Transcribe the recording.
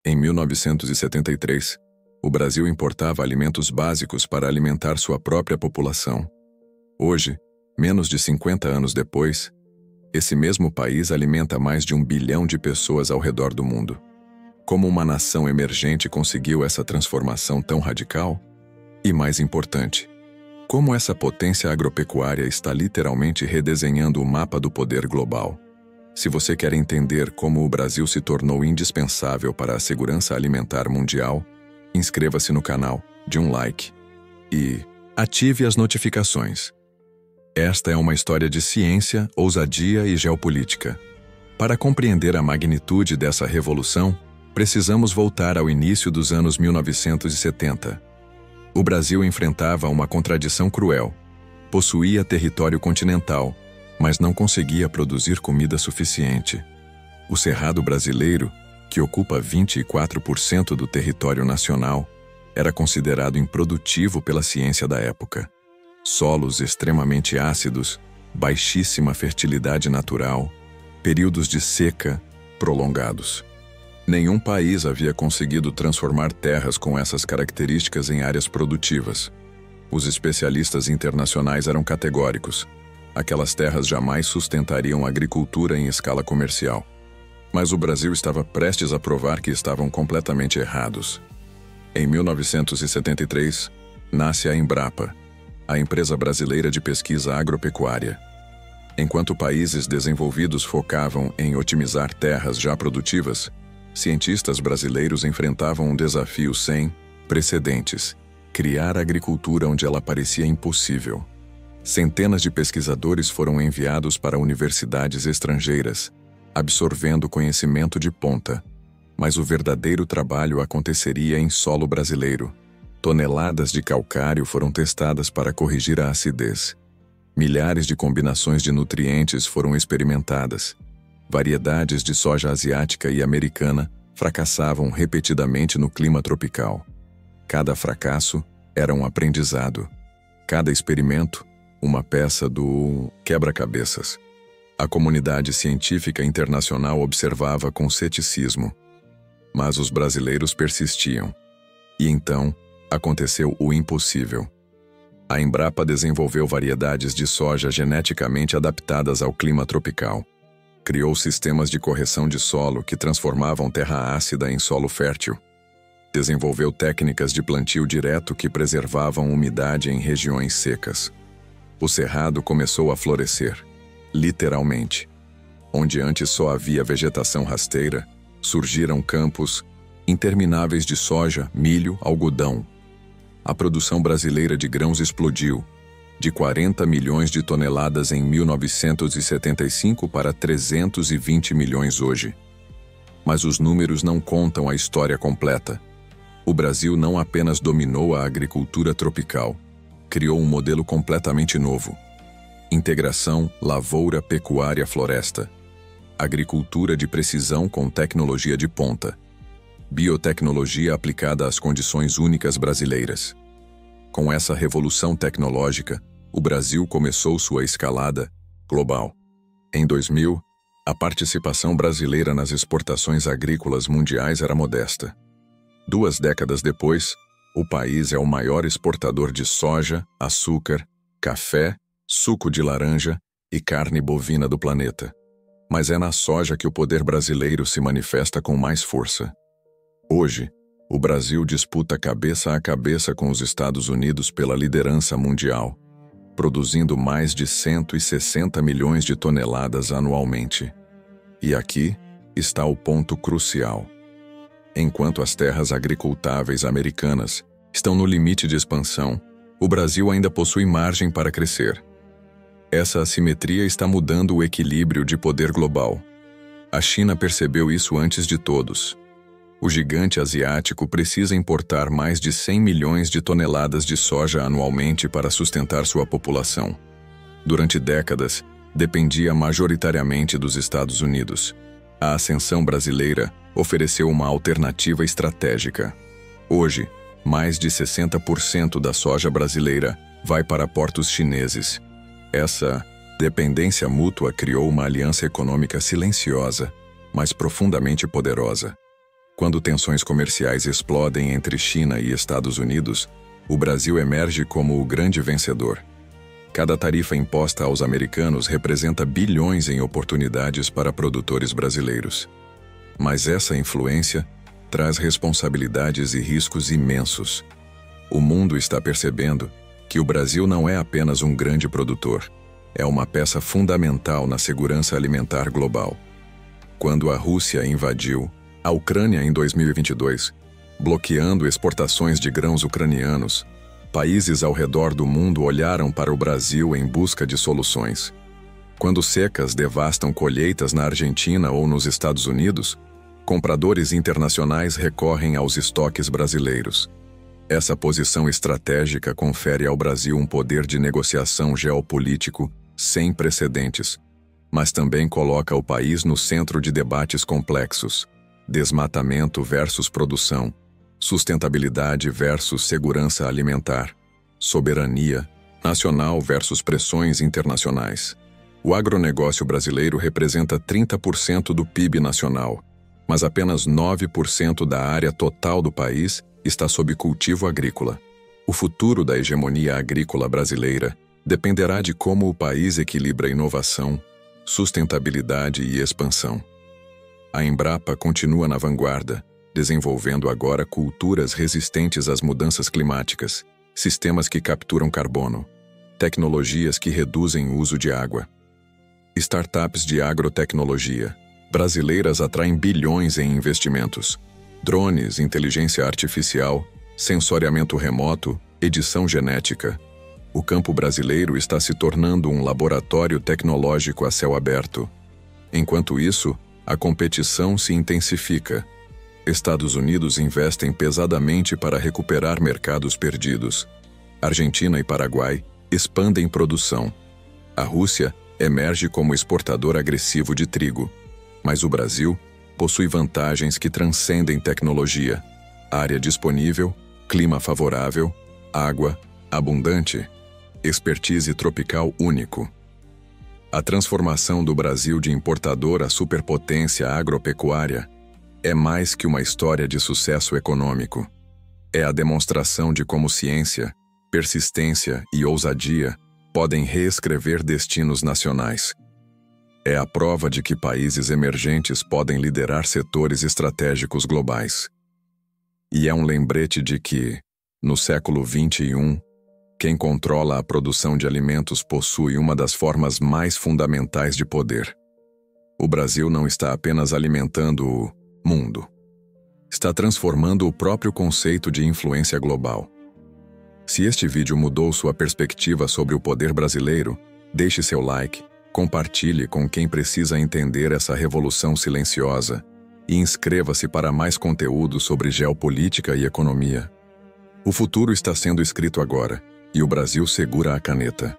Em 1973, o Brasil importava alimentos básicos para alimentar sua própria população. Hoje, menos de 50 anos depois, esse mesmo país alimenta mais de 1 bilhão de pessoas ao redor do mundo. Como uma nação emergente conseguiu essa transformação tão radical? E mais importante, como essa potência agropecuária está literalmente redesenhando o mapa do poder global? Se você quer entender como o Brasil se tornou indispensável para a segurança alimentar mundial, inscreva-se no canal, dê um like e ative as notificações. Esta é uma história de ciência, ousadia e geopolítica. Para compreender a magnitude dessa revolução, precisamos voltar ao início dos anos 1970. O Brasil enfrentava uma contradição cruel. Possuía território continental, mas não conseguia produzir comida suficiente. O Cerrado brasileiro, que ocupa 24% do território nacional, era considerado improdutivo pela ciência da época. Solos extremamente ácidos, baixíssima fertilidade natural, períodos de seca prolongados. Nenhum país havia conseguido transformar terras com essas características em áreas produtivas. Os especialistas internacionais eram categóricos. Aquelas terras jamais sustentariam a agricultura em escala comercial. Mas o Brasil estava prestes a provar que estavam completamente errados. Em 1973, nasce a Embrapa, a empresa brasileira de pesquisa agropecuária. Enquanto países desenvolvidos focavam em otimizar terras já produtivas, cientistas brasileiros enfrentavam um desafio sem precedentes: criar agricultura onde ela parecia impossível. Centenas de pesquisadores foram enviados para universidades estrangeiras, absorvendo conhecimento de ponta. Mas o verdadeiro trabalho aconteceria em solo brasileiro. Toneladas de calcário foram testadas para corrigir a acidez. Milhares de combinações de nutrientes foram experimentadas. Variedades de soja asiática e americana fracassavam repetidamente no clima tropical. Cada fracasso era um aprendizado. Cada experimento, uma peça do quebra-cabeças. A comunidade científica internacional observava com ceticismo. Mas os brasileiros persistiam. E então, aconteceu o impossível. A Embrapa desenvolveu variedades de soja geneticamente adaptadas ao clima tropical. Criou sistemas de correção de solo que transformavam terra ácida em solo fértil. Desenvolveu técnicas de plantio direto que preservavam umidade em regiões secas. O cerrado começou a florescer, literalmente. Onde antes só havia vegetação rasteira, surgiram campos intermináveis de soja, milho, algodão. A produção brasileira de grãos explodiu, de 40 milhões de toneladas em 1975 para 320 milhões hoje. Mas os números não contam a história completa. O Brasil não apenas dominou a agricultura tropical, criou um modelo completamente novo. Integração lavoura, pecuária, floresta. Agricultura de precisão com tecnologia de ponta. Biotecnologia aplicada às condições únicas brasileiras. Com essa revolução tecnológica, o Brasil começou sua escalada global. Em 2000, a participação brasileira nas exportações agrícolas mundiais era modesta. 2 décadas depois, o país é o maior exportador de soja, açúcar, café, suco de laranja e carne bovina do planeta. Mas é na soja que o poder brasileiro se manifesta com mais força. Hoje, o Brasil disputa cabeça a cabeça com os Estados Unidos pela liderança mundial, produzindo mais de 160 milhões de toneladas anualmente. E aqui está o ponto crucial. Enquanto as terras agricultáveis americanas estão no limite de expansão, o Brasil ainda possui margem para crescer. Essa assimetria está mudando o equilíbrio de poder global. A China percebeu isso antes de todos. O gigante asiático precisa importar mais de 100 milhões de toneladas de soja anualmente para sustentar sua população. Durante décadas, dependia majoritariamente dos Estados Unidos. A ascensão brasileira ofereceu uma alternativa estratégica. Hoje, mais de 60% da soja brasileira vai para portos chineses. Essa dependência mútua criou uma aliança econômica silenciosa, mas profundamente poderosa. Quando tensões comerciais explodem entre China e Estados Unidos, o Brasil emerge como o grande vencedor. Cada tarifa imposta aos americanos representa bilhões em oportunidades para produtores brasileiros. Mas essa influência traz responsabilidades e riscos imensos. O mundo está percebendo que o Brasil não é apenas um grande produtor, é uma peça fundamental na segurança alimentar global. Quando a Rússia invadiu a Ucrânia em 2022, bloqueando exportações de grãos ucranianos, países ao redor do mundo olharam para o Brasil em busca de soluções. Quando secas devastam colheitas na Argentina ou nos Estados Unidos, compradores internacionais recorrem aos estoques brasileiros. Essa posição estratégica confere ao Brasil um poder de negociação geopolítico sem precedentes, mas também coloca o país no centro de debates complexos: desmatamento versus produção, sustentabilidade versus segurança alimentar, soberania nacional versus pressões internacionais. O agronegócio brasileiro representa 30% do PIB nacional, mas apenas 9% da área total do país está sob cultivo agrícola. O futuro da hegemonia agrícola brasileira dependerá de como o país equilibra inovação, sustentabilidade e expansão. A Embrapa continua na vanguarda, desenvolvendo agora culturas resistentes às mudanças climáticas, sistemas que capturam carbono, tecnologias que reduzem o uso de água. Startups de agrotecnologia brasileiras atraem bilhões em investimentos. Drones, inteligência artificial, sensoriamento remoto, edição genética. O campo brasileiro está se tornando um laboratório tecnológico a céu aberto. Enquanto isso, a competição se intensifica. Estados Unidos investem pesadamente para recuperar mercados perdidos. Argentina e Paraguai expandem produção. A Rússia emerge como exportador agressivo de trigo. Mas o Brasil possui vantagens que transcendem tecnologia: área disponível, clima favorável, água abundante, expertise tropical único. A transformação do Brasil de importador a superpotência agropecuária é mais que uma história de sucesso econômico. É a demonstração de como ciência, persistência e ousadia podem reescrever destinos nacionais. É a prova de que países emergentes podem liderar setores estratégicos globais. E é um lembrete de que, no século XXI, quem controla a produção de alimentos possui uma das formas mais fundamentais de poder. O Brasil não está apenas alimentando o mundo. Está transformando o próprio conceito de influência global. Se este vídeo mudou sua perspectiva sobre o poder brasileiro, deixe seu like, compartilhe com quem precisa entender essa revolução silenciosa e inscreva-se para mais conteúdo sobre geopolítica e economia. O futuro está sendo escrito agora, e o Brasil segura a caneta.